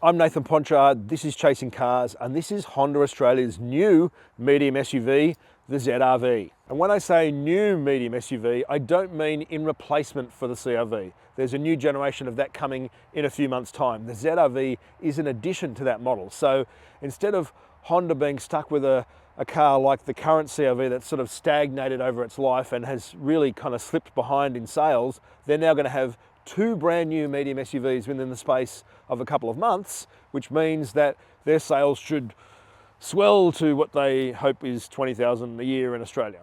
I'm Nathan Ponchard, this is Chasing Cars, and this is Honda Australia's new medium SUV, the ZR-V. And when I say new medium SUV, I don't mean in replacement for the CR-V. There's a new generation of that coming in a few months' time. The ZR-V is an addition to that model. So instead of Honda being stuck with a car like the current CR-V that's sort of stagnated over its life and has really kind of slipped behind in sales, they're now going to have two brand new medium SUVs within the space of a couple of months, which means that their sales should swell to what they hope is 20,000 a year in Australia.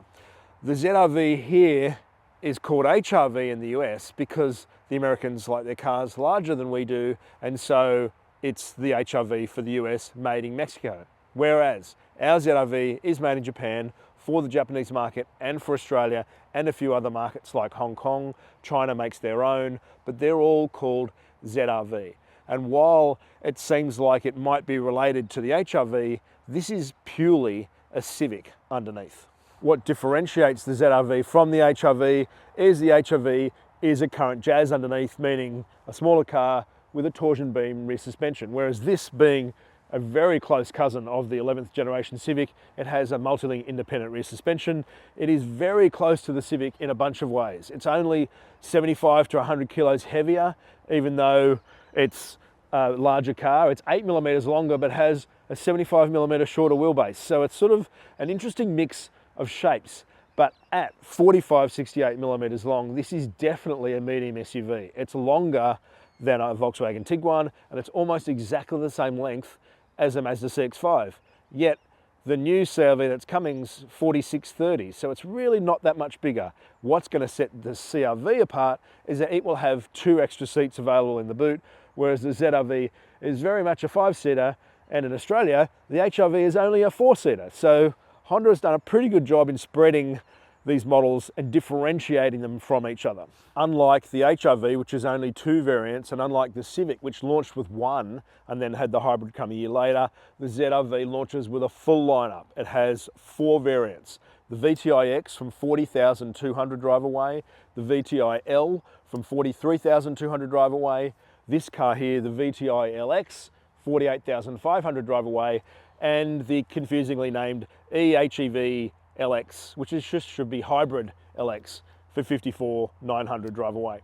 The ZR-V here is called HR-V in the US because the Americans like their cars larger than we do, and so it's the HR-V for the US made in Mexico. Whereas our ZR-V is made in Japan for the Japanese market and for Australia and a few other markets like Hong Kong. China makes their own, but they're all called ZR-V. And while it seems like it might be related to the HR-V, this is purely a Civic underneath. What differentiates the ZR-V from the HR-V is the HR-V is a current jazz underneath, meaning a smaller car with a torsion beam rear suspension, whereas this being a very close cousin of the 11th generation Civic, it has a multi-link independent rear suspension. It is very close to the Civic in a bunch of ways. It's only 75 to 100 kilos heavier, even though it's a larger car. It's 8 millimeters longer, but has a 75 millimeter shorter wheelbase. So it's sort of an interesting mix of shapes. But at 45-68 millimeters long, this is definitely a medium SUV. It's longer than a Volkswagen Tiguan, and it's almost exactly the same length as a Mazda CX-5. Yet the new CR-V that's coming's 46-30, so it's really not that much bigger. What's going to set the CR-V apart is that it will have two extra seats available in the boot, whereas the ZR-V is very much a 5-seater, and in Australia, the HR-V is only a 4-seater. So Honda has done a pretty good job in spreading these models and differentiating them from each other. Unlike the HR-V, which is only two variants, and unlike the Civic, which launched with one and then had the hybrid come a year later, the ZR-V launches with a full lineup. It has four variants: the VTi LX from 40,200 drive away, the VTi L from 43,200 drive away, this car here, the VTi LX, 48,500 drive away, and the confusingly named EHEV LX, which is should be hybrid LX for 54,900 drive away.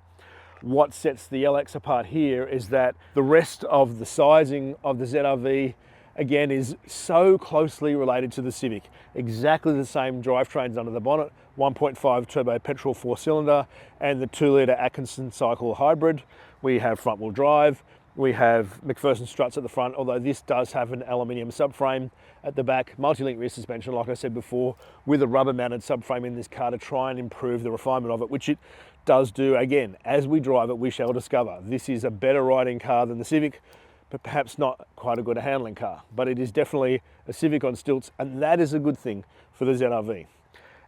What sets the LX apart here is that the rest of the sizing of the ZR-V again is so closely related to the Civic. Exactly the same drivetrains under the bonnet, 1.5 turbo petrol 4-cylinder and the 2-litre Atkinson cycle hybrid. We have front wheel drive. We have McPherson struts at the front, although this does have an aluminium subframe at the back, multi-link rear suspension, like I said before, with a rubber mounted subframe in this car to try and improve the refinement of it, which it does do. Again, as we drive it, we shall discover. This is a better riding car than the Civic, but perhaps not quite a good handling car. But it is definitely a Civic on stilts, and that is a good thing for the ZR-V.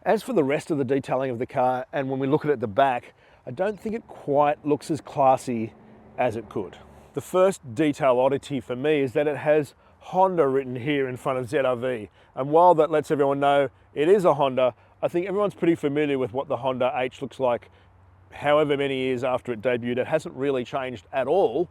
As for the rest of the detailing of the car, and when we look at it at the back, I don't think it quite looks as classy as it could. The first detail oddity for me is that it has Honda written here in front of ZR-V. And while that lets everyone know it is a Honda, I think everyone's pretty familiar with what the Honda H looks like however many years after it debuted. It hasn't really changed at all.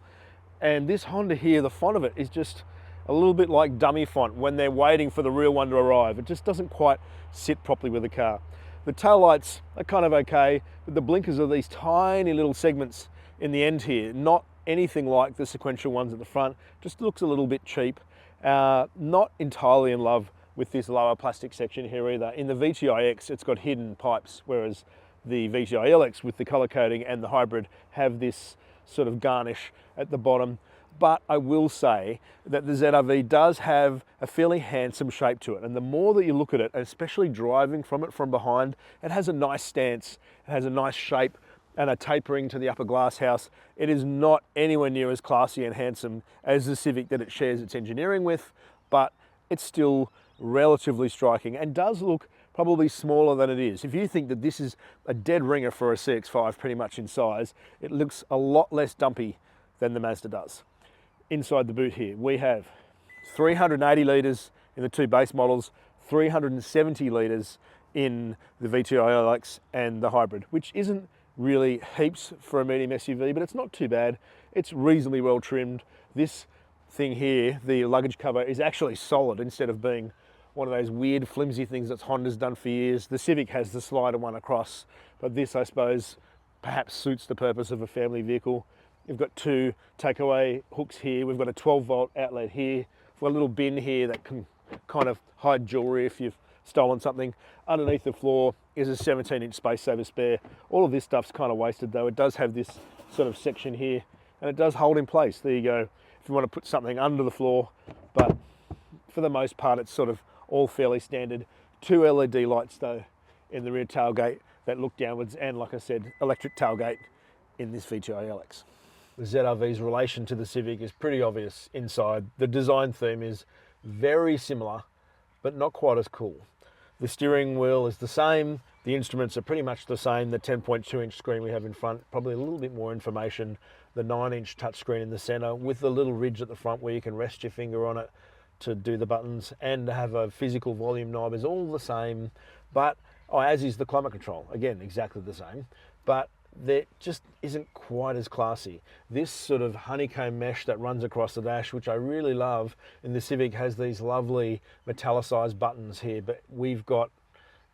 And this Honda here, the font of it is just a little bit like dummy font when they're waiting for the real one to arrive. It just doesn't quite sit properly with the car. The taillights are kind of okay, but the blinkers are these tiny little segments in the end here, not anything like the sequential ones at the front. Just looks a little bit cheap. Not entirely in love with this lower plastic section here either. In the VTi LX, it's got hidden pipes, whereas the VTi LX with the color coding and the hybrid have this sort of garnish at the bottom. But I will say that the ZR-V does have a fairly handsome shape to it. And the more that you look at it, especially driving from it from behind, it has a nice stance, it has a nice shape, and a tapering to the upper glass house. It is not anywhere near as classy and handsome as the Civic that it shares its engineering with, but it's still relatively striking and does look probably smaller than it is. If you think that this is a dead ringer for a CX-5 pretty much in size, it looks a lot less dumpy than the Mazda does. Inside the boot here, we have 380 litres in the two base models, 370 litres in the VTi LX and the hybrid, which isn't really heaps for a medium SUV, but it's not too bad. It's reasonably well trimmed. This thing here, the luggage cover, is actually solid instead of being one of those weird flimsy things that Honda's done for years. The Civic has the slider one across, but this, I suppose, perhaps suits the purpose of a family vehicle. We've got two takeaway hooks here. We've got a 12-volt outlet here. We've got a little bin here that can kind of hide jewelry if you've stolen something. Underneath the floor is a 17-inch space saver spare. All of this stuff's kind of wasted though. It does have this sort of section here, and it does hold in place. There you go, if you want to put something under the floor, but for the most part it's sort of all fairly standard. Two LED lights though in the rear tailgate that look downwards, and like I said, electric tailgate in this VTi LX. The ZR-V's relation to the Civic is pretty obvious inside. The design theme is very similar, but not quite as cool. The steering wheel is the same, the instruments are pretty much the same, the 10.2-inch screen we have in front, probably a little bit more information, the 9-inch touchscreen in the center with the little ridge at the front where you can rest your finger on it to do the buttons, and to have a physical volume knob is all the same, but as is the climate control, again, exactly the same, but that just isn't quite as classy. This sort of honeycomb mesh that runs across the dash, which I really love, and the Civic has these lovely metallicized buttons here, but we've got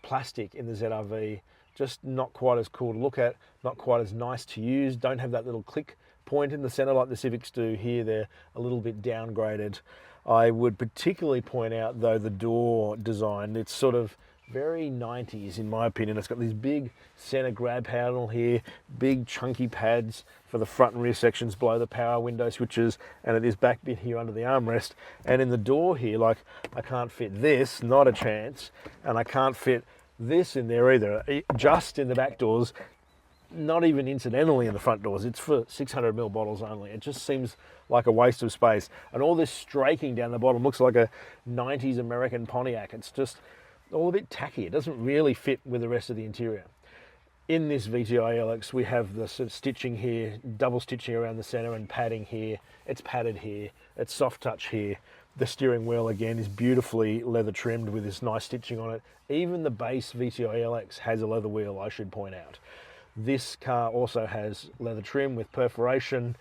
plastic in the ZR-V, just not quite as cool to look at, not quite as nice to use, don't have that little click point in the center like the Civics do here. They're a little bit downgraded. I would particularly point out though the door design. It's sort of very 90s in my opinion. It's got this big center grab handle here, big chunky pads for the front and rear sections below the power window switches, and at this back bit here under the armrest. And in the door here, like, I can't fit this, not a chance, and I can't fit this in there either, just in the back doors, not even incidentally in the front doors. It's for 600ml bottles only. It just seems like a waste of space. And all this straking down the bottom looks like a 90s American Pontiac. It's just all a bit tacky. It doesn't really fit with the rest of the interior. In this VTi LX, we have the sort of stitching here, double stitching around the center and padding here. It's padded here, it's soft touch here. The steering wheel again is beautifully leather trimmed with this nice stitching on it. Even the base VTi LX has a leather wheel, I should point out. This car also has leather trim with perforation,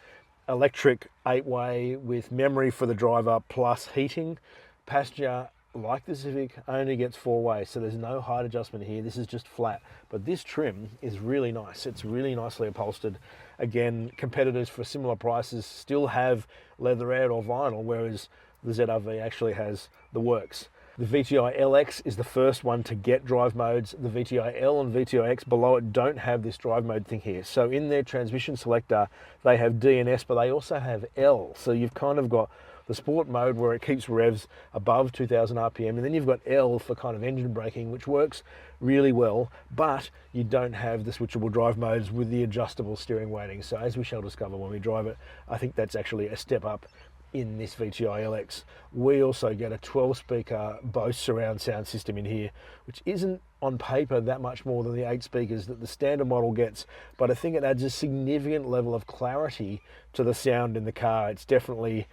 electric 8-way with memory for the driver plus heating. Passenger, like the Civic, only gets 4-way, so there's no height adjustment here. This is just flat, but this trim is really nice. It's really nicely upholstered. Again, competitors for similar prices still have leatherette or vinyl, whereas the ZR-V actually has the works. The VTi LX is the first one to get drive modes. The VTi L and VTi X below it don't have this drive mode thing here. So in their transmission selector, they have D and S, but they also have L. So you've kind of got the sport mode where it keeps revs above 2000 RPM, and then you've got L for kind of engine braking, which works really well, but you don't have the switchable drive modes with the adjustable steering weighting. So as we shall discover when we drive it, I think that's actually a step up in this VTi LX. We also get a 12-speaker Bose surround sound system in here, which isn't on paper that much more than the 8 speakers that the standard model gets, but I think it adds a significant level of clarity to the sound in the car. It's definitely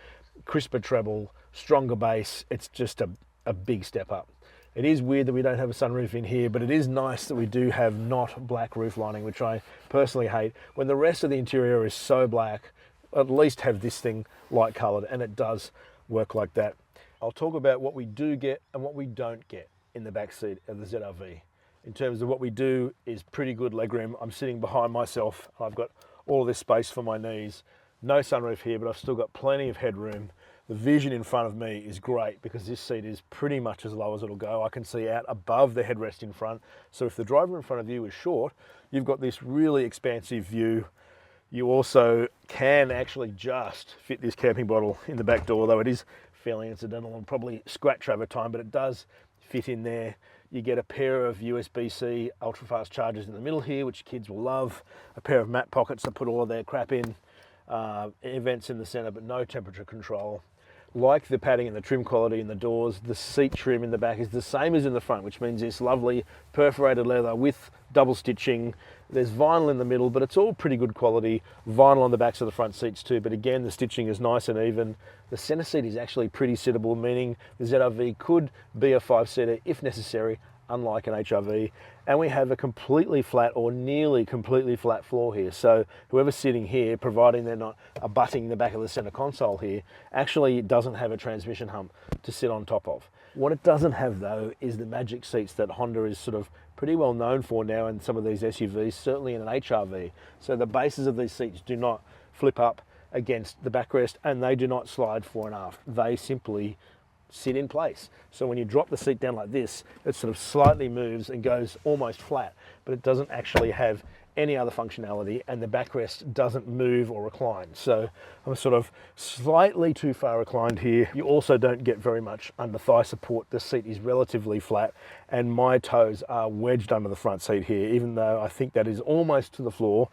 crisper treble, stronger bass. It's just a big step up. It is weird that we don't have a sunroof in here, but it is nice that we do have not black roof lining, which I personally hate. When the rest of the interior is so black, at least have this thing light colored, and it does work like that. I'll talk about what we do get and what we don't get in the back seat of the ZR-V. In terms of what we do is pretty good legroom. I'm sitting behind myself. I've got all this space for my knees. No sunroof here, but I've still got plenty of headroom. The vision in front of me is great because this seat is pretty much as low as it'll go. I can see out above the headrest in front. So if the driver in front of you is short, you've got this really expansive view. You also can actually just fit this camping bottle in the back door, though it is fairly incidental and probably scratch over time, but it does fit in there. You get a pair of USB-C ultra-fast chargers in the middle here, which kids will love. A pair of mat pockets to put all of their crap in. Air vents in the center, but no temperature control. Like the padding and the trim quality in the doors, the seat trim in the back is the same as in the front, which means it's lovely perforated leather with double stitching. There's vinyl in the middle, but it's all pretty good quality. Vinyl on the backs of the front seats too, but again, the stitching is nice and even. The center seat is actually pretty sittable, meaning the ZR-V could be a 5-seater if necessary. unlike an HRV, and we have a completely flat or nearly completely flat floor here. So whoever's sitting here, providing they're not abutting the back of the center console here, actually doesn't have a transmission hump to sit on top of. What it doesn't have though is the magic seats that Honda is sort of pretty well known for now in some of these SUVs, certainly in an HRV. So the bases of these seats do not flip up against the backrest, and they do not slide fore and aft. They simply sit in place. So when you drop the seat down like this, it sort of slightly moves and goes almost flat, but it doesn't actually have any other functionality, and the backrest doesn't move or recline. So I'm sort of slightly too far reclined here. You also don't get very much under thigh support. The seat is relatively flat, and my toes are wedged under the front seat here, even though I think that is almost to the floor.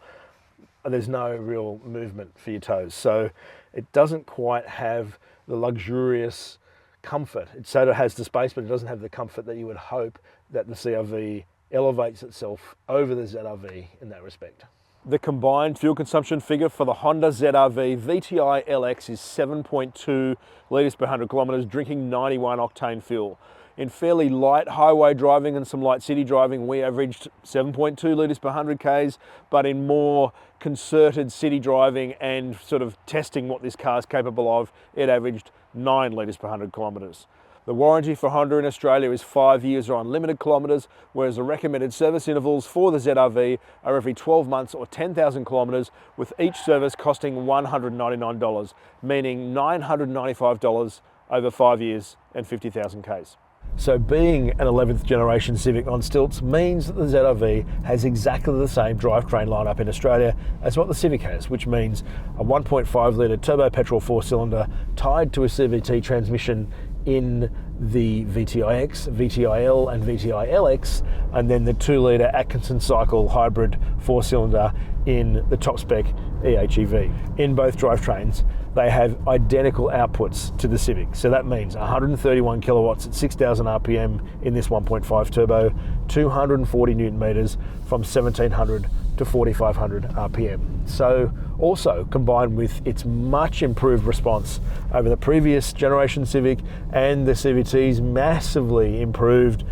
There's no real movement for your toes. So it doesn't quite have the luxurious comfort. It sort of has the space, but it doesn't have the comfort that you would hope that the CR-V elevates itself over the ZR-V in that respect. The combined fuel consumption figure for the Honda ZR-V VTi LX is 7.2 litres per 100 kilometres, drinking 91 octane fuel. In fairly light highway driving and some light city driving, we averaged 7.2 litres per 100 Ks, but in more concerted city driving and sort of testing what this car is capable of, it averaged 9 litres per 100 kilometres. The warranty for Honda in Australia is 5 years or unlimited kilometres, whereas the recommended service intervals for the ZR-V are every 12 months or 10,000 kilometres, with each service costing $199, meaning $995 over 5 years and 50,000 Ks. So being an 11th generation Civic on stilts means that the ZR-V has exactly the same drivetrain lineup in Australia as what the Civic has, which means a 1.5 litre turbo petrol 4-cylinder tied to a CVT transmission in the VTi-X, VTi-L and VTi LX, and then the 2 litre Atkinson cycle hybrid 4-cylinder in the top spec eHEV. In both drivetrains, they have identical outputs to the Civic. So that means 131 kilowatts at 6,000 RPM in this 1.5 turbo, 240 Newton meters from 1,700 to 4,500 RPM. So also combined with its much improved response over the previous generation Civic and the CVT's massively improved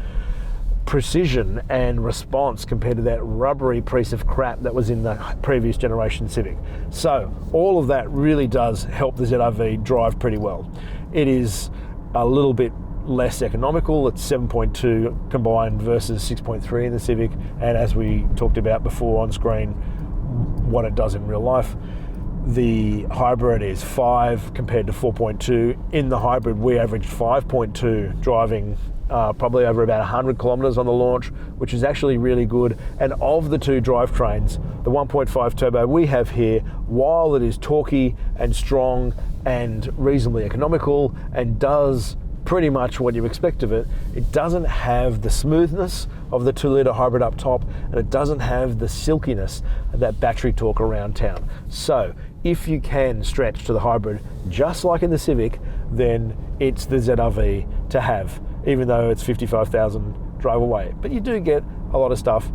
precision and response compared to that rubbery piece of crap that was in the previous generation Civic. So all of that really does help the ZR-V drive pretty well. It is a little bit less economical. It's 7.2 combined versus 6.3 in the Civic, and as we talked about before on screen, what it does in real life. The hybrid is 5 compared to 4.2. In the hybrid, we averaged 5.2 driving probably over about 100 kilometers on the launch, which is actually really good. And of the two drivetrains, the 1.5 turbo we have here, while it is torquey and strong and reasonably economical and does pretty much what you expect of it, it doesn't have the smoothness of the 2 litre hybrid up top, and it doesn't have the silkiness of that battery torque around town. So if you can stretch to the hybrid, just like in the Civic, then it's the ZR-V to have, even though it's 55,000 drive away. But you do get a lot of stuff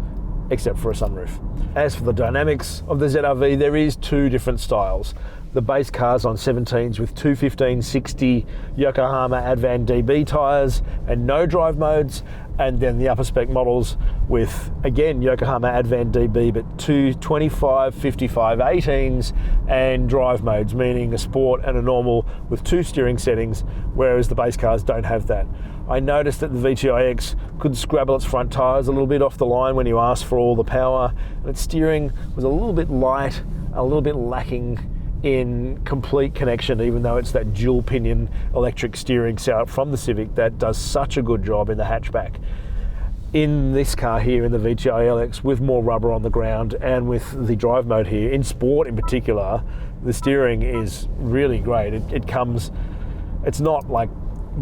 except for a sunroof. As for the dynamics of the ZR-V, there is 2 different styles. The base car's on 17s with 215/60 Yokohama Advan DB tyres and no drive modes, and then the upper spec models with, again, Yokohama Advan DB, but 225/55 18s and drive modes, meaning a sport and a normal with 2 steering settings, whereas the base cars don't have that. I noticed that the VTi-X could scrabble its front tyres a little bit off the line when you asked for all the power, and its steering was a little bit light, a little bit lacking in complete connection, even though it's that dual pinion electric steering setup from the Civic that does such a good job in the hatchback. In this car here, in the VTi LX, with more rubber on the ground and with the drive mode here, in sport in particular, the steering is really great. It's not like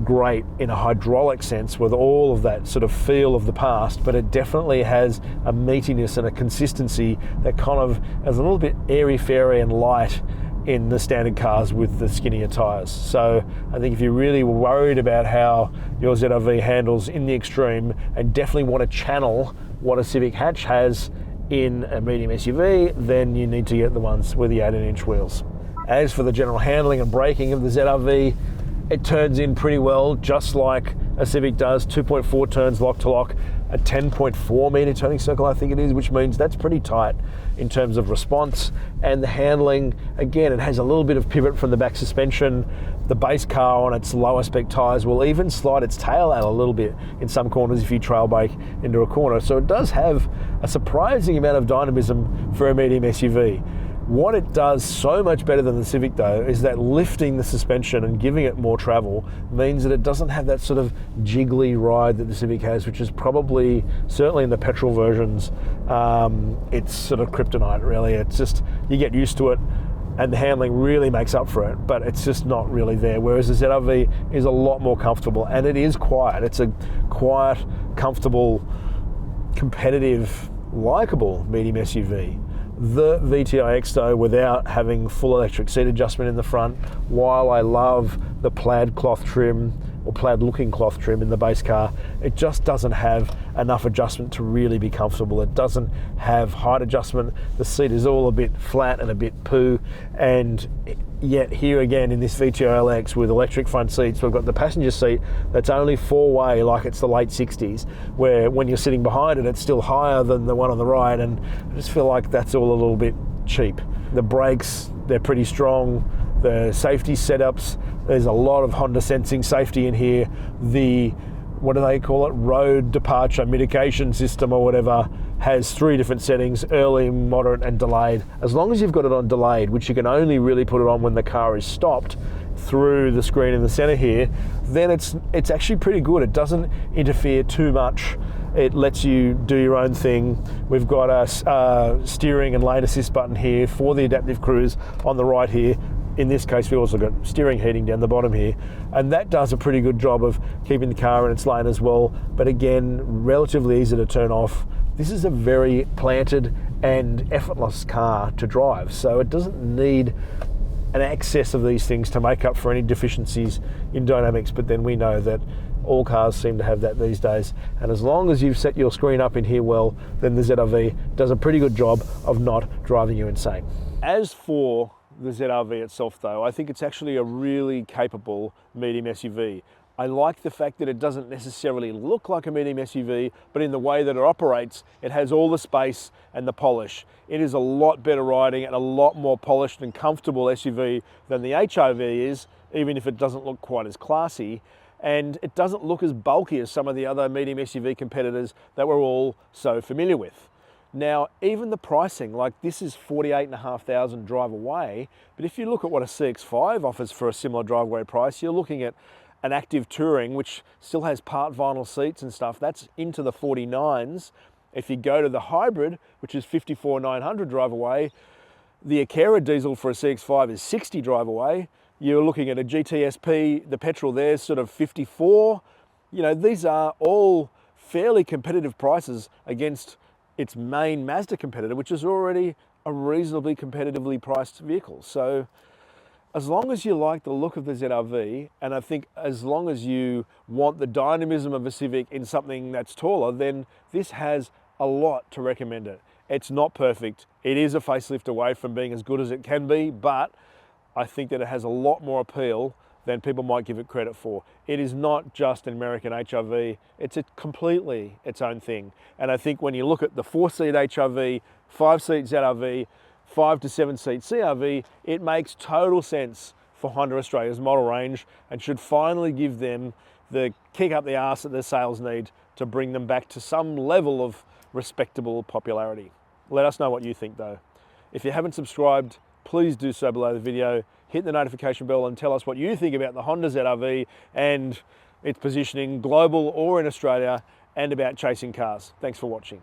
great in a hydraulic sense with all of that sort of feel of the past, but it definitely has a meatiness and a consistency that kind of is a little bit airy-fairy and light in the standard cars with the skinnier tyres. So I think if you're really worried about how your ZR-V handles in the extreme and definitely want to channel what a Civic hatch has in a medium SUV, then you need to get the ones with the 18-inch wheels. As for the general handling and braking of the ZR-V, it turns in pretty well, just like a Civic does, 2.4 turns lock to lock, a 10.4 meter turning circle I think it is, which means that's pretty tight in terms of response. And the handling, again, it has a little bit of pivot from the back suspension. The base car on its lower spec tyres will even slide its tail out a little bit in some corners if you trail brake into a corner. So it does have a surprising amount of dynamism for a medium SUV. What it does so much better than the Civic though is that lifting the suspension and giving it more travel means that it doesn't have that sort of jiggly ride that the Civic has, which is probably, certainly in the petrol versions, it's sort of kryptonite really. It's just, you get used to it and the handling really makes up for it, but it's just not really there. Whereas the ZR-V is a lot more comfortable and it is quiet. It's a quiet, comfortable, competitive, likable medium SUV. The VTi LX though, without having full electric seat adjustment in the front, while I love the plaid cloth trim or plaid looking cloth trim in the base car, it just doesn't have enough adjustment to really be comfortable. It doesn't have height adjustment. The seat is all a bit flat and a bit poo, and yet here again in this VTi LX with electric front seats, we've got the passenger seat that's only four-way like it's the late 60s, where when you're sitting behind it, it's still higher than the one on the right, and I just feel like that's all a little bit cheap. The brakes, they're pretty strong. The safety setups, there's a lot of Honda sensing safety in here. The, what do they call it, road departure mitigation system or whatever, has 3 different settings: early, moderate and delayed. As long as you've got it on delayed, which you can only really put it on when the car is stopped through the screen in the center here, then it's actually pretty good. It doesn't interfere too much. It lets you do your own thing. We've got a steering and lane assist button here for the adaptive cruise on the right here. In this case, we've also got steering heating down the bottom here, and that does a pretty good job of keeping the car in its lane as well. But again, relatively easy to turn off. This is a very planted and effortless car to drive, so it doesn't need an excess of these things to make up for any deficiencies in dynamics, but then we know that all cars seem to have that these days. And as long as you've set your screen up in here well, then the ZR-V does a pretty good job of not driving you insane. As for the ZR-V itself though, I think it's actually a really capable medium SUV. I like the fact that it doesn't necessarily look like a medium SUV, but in the way that it operates, it has all the space and the polish. It is a lot better riding and a lot more polished and comfortable SUV than the HRV is, even if it doesn't look quite as classy. And it doesn't look as bulky as some of the other medium SUV competitors that we're all so familiar with. Now, even the pricing, like this is $48,500 drive away, but if you look at what a CX-5 offers for a similar drive away price, you're looking at an active touring, which still has part vinyl seats and stuff, that's into the 49s. If you go to the hybrid, which is $54,900 drive away, the Akera diesel for a CX-5 is $60 drive away. You're looking at a GTSP, the petrol there's sort of $54. You know, these are all fairly competitive prices against its main Mazda competitor, which is already a reasonably competitively priced vehicle. So as long as you like the look of the ZR-V, and I think as long as you want the dynamism of a Civic in something that's taller, then this has a lot to recommend it. It's not perfect. It is a facelift away from being as good as it can be, but I think that it has a lot more appeal than people might give it credit for. It is not just an American HRV, it's completely its own thing. And I think when you look at the 4-seat HRV, 5-seat ZR-V, 5 to 7-seat CR-V, it makes total sense for Honda Australia's model range and should finally give them the kick up the arse that their sales need to bring them back to some level of respectable popularity. Let us know what you think though. If you haven't subscribed, please do so below the video. Hit the notification bell and tell us what you think about the Honda ZR-V and its positioning global or in Australia, and about chasing cars. Thanks for watching.